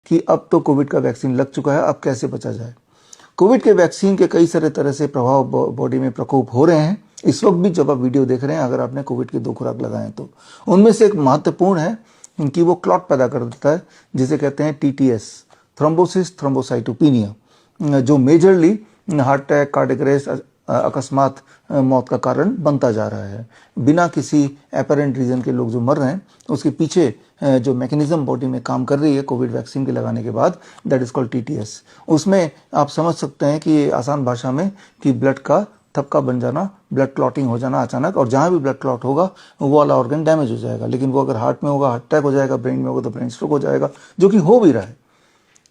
कि अब तो कोविड का वैक्सीन लग चुका है, अब कैसे बचा जाए। कोविड के वैक्सीन के कई सारे तरह से प्रभाव बॉडी में प्रकोप हो रहे हैं इस वक्त भी जब आप वीडियो देख रहे हैं, अगर आपने कोविड की 2 खुराक लगाए तो उनमें से एक महत्वपूर्ण है कि वो क्लॉट पैदा कर देता है जिसे कहते हैं टीटीएस, थ्रोम्बोसिस थ्रोम्बोसाइटोपिनिया, जो majorly heart attack, cardiac arrest, अकस्मात मौत का कारण बनता जा रहा है। बिना किसी एपरेंट रीजन के लोग जो मर रहे हैं उसके पीछे जो मैकेनिज्म बॉडी में काम कर रही है कोविड वैक्सीन के लगाने के बाद, दैट इज कॉल्ड टीटीएस। उसमें आप समझ सकते हैं कि आसान भाषा में कि ब्लड का थपका बन जाना, ब्लड क्लॉटिंग हो जाना अचानक, और जहां भी ब्लड क्लॉट होगा वो वाला ऑर्गन डैमेज हो जाएगा। लेकिन वो अगर हार्ट में होगा हार्ट अटैक हो जाएगा, ब्रेन में होगा तो ब्रेन स्ट्रोक हो जाएगा, जो कि हो भी रहा है,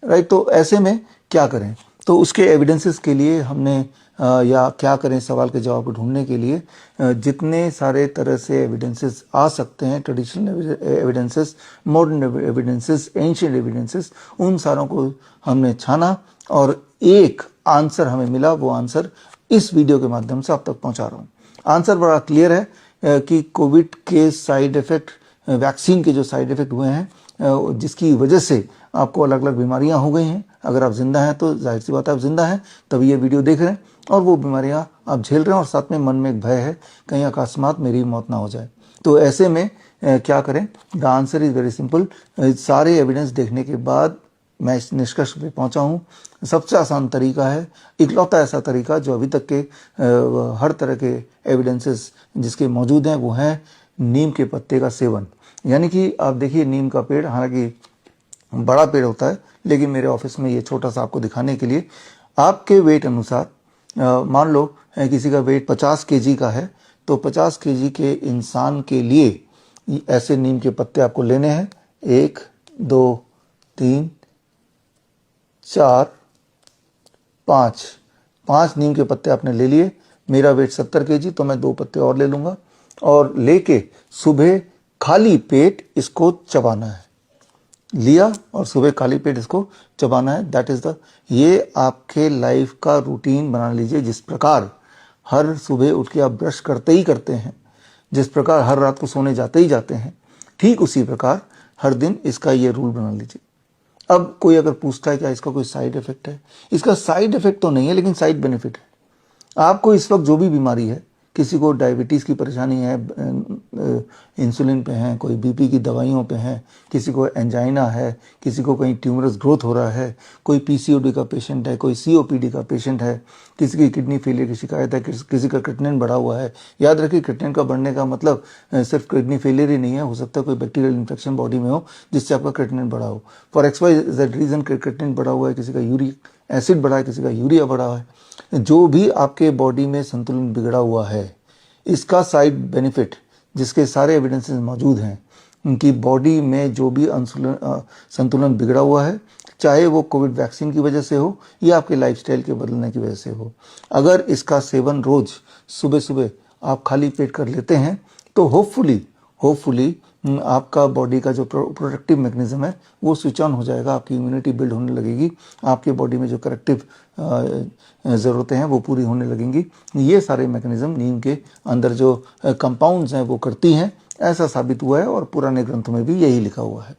राइट। तो ऐसे में क्या करें, तो उसके एविडेंसेस के लिए हमने या क्या करें सवाल के जवाब ढूंढने के लिए जितने सारे तरह से एविडेंसेस आ सकते हैं, traditional evidences, modern evidences, ancient evidences, उन सारों को हमने छाना और एक आंसर हमें मिला। वो आंसर इस वीडियो के माध्यम से आप तक पहुंचा रहा हूं। आंसर बड़ा क्लियर है कि कोविड के साइड इफेक्ट, वैक्सीन के जो साइड इफेक्ट हुए हैं, जिसकी वजह से आपको अलग अलग बीमारियां हो गई हैं। अगर आप जिंदा हैं तो जाहिर सी बात है आप जिंदा हैं, तभी ये वीडियो देख रहे हैं, और वो बीमारियां आप झेल रहे हैं और साथ में मन में एक भय है कहीं अकस्मात मेरी मौत ना हो जाए। तो ऐसे में क्या करें? The answer is very simple. सारे एविडेंस देखने के बाद मैं इस निष्कर्ष पे पहुंचा हूं, सबसे आसान तरीका है, इकलौता ऐसा तरीका जो अभी तक के हर तरह के एविडेंसेस जिसके मौजूद हैं वो हैं नीम के पत्ते का सेवन। यानी कि आप देखिए नीम का पेड़, हालांकि बड़ा पेड़ होता है, लेकिन मेरे ऑफिस में ये छोटा सा आपको दिखाने के लिए, आपके वेट अनुसार मान लो किसी का वेट 50 केजी का है, तो 50 केजी के इंसान के लिए ऐसे नीम के पत्ते आपको लेने हैं। 1 2 3 4 5 नीम के पत्ते आपने ले लिए। मेरा वेट 70 केजी, तो मैं 2 पत्ते और ले लूंगा, और लेके सुबह खाली पेट इसको चबाना है। लिया और सुबह खाली पेट इसको चबाना है। दैट इज द, ये आपके लाइफ का रूटीन बना लीजिए। जिस प्रकार हर सुबह उठ के आप ब्रश करते ही करते हैं, जिस प्रकार हर रात को सोने जाते ही जाते हैं, ठीक उसी प्रकार हर दिन इसका ये रूल बना लीजिए। अब कोई अगर पूछता है क्या इसका कोई साइड इफेक्ट है? इसका साइड इफेक्ट तो नहीं है, लेकिन साइड बेनिफिट है। आपको इस वक्त जो भी बीमारी है, किसी को डायबिटीज़ की परेशानी है, इंसुलिन पे हैं, कोई बीपी की दवाइयों पे हैं, किसी को एंजाइना है, किसी को कहीं ट्यूमरस ग्रोथ हो रहा है, कोई पीसीओडी का पेशेंट है, कोई सीओपीडी का पेशेंट है, किसी की किडनी फेलियर की शिकायत है, किसी का क्रिएटिनिन बढ़ा हुआ है। याद रखिए, क्रिएटिनिन का बढ़ने का मतलब सिर्फ किडनी फेलियर ही नहीं है, हो सकता है कोई बैक्टीरियल इन्फेक्शन बॉडी में हो जिससे आपका क्रिएटिनिन बढ़ा हो। फॉर XYZ रीजन क्रिएटिनिन बढ़ा हुआ है, किसी का यूरिक एसिड बढ़ा है, किसी का यूरिया बढ़ा है, जो भी आपके बॉडी में संतुलन बिगड़ा हुआ है, इसका साइड बेनिफिट जिसके सारे एविडेंसेस मौजूद हैं कि बॉडी में जो भी संतुलन बिगड़ा हुआ है, चाहे वो कोविड वैक्सीन की वजह से हो या आपके लाइफस्टाइल के बदलने की वजह से हो, अगर इसका सेवन रोज सुबह सुबह आप खाली पेट कर लेते हैं तो होपफुली आपका बॉडी का जो प्रोटेक्टिव मैकेनिज्म है वो स्विच ऑन हो जाएगा, आपकी इम्यूनिटी बिल्ड होने लगेगी, आपके बॉडी में जो करेक्टिव ज़रूरतें हैं वो पूरी होने लगेंगी। ये सारे मैकेनिज्म नीम के अंदर जो कंपाउंड्स हैं वो करती हैं, ऐसा साबित हुआ है और पुराने ग्रंथों में भी यही लिखा हुआ है।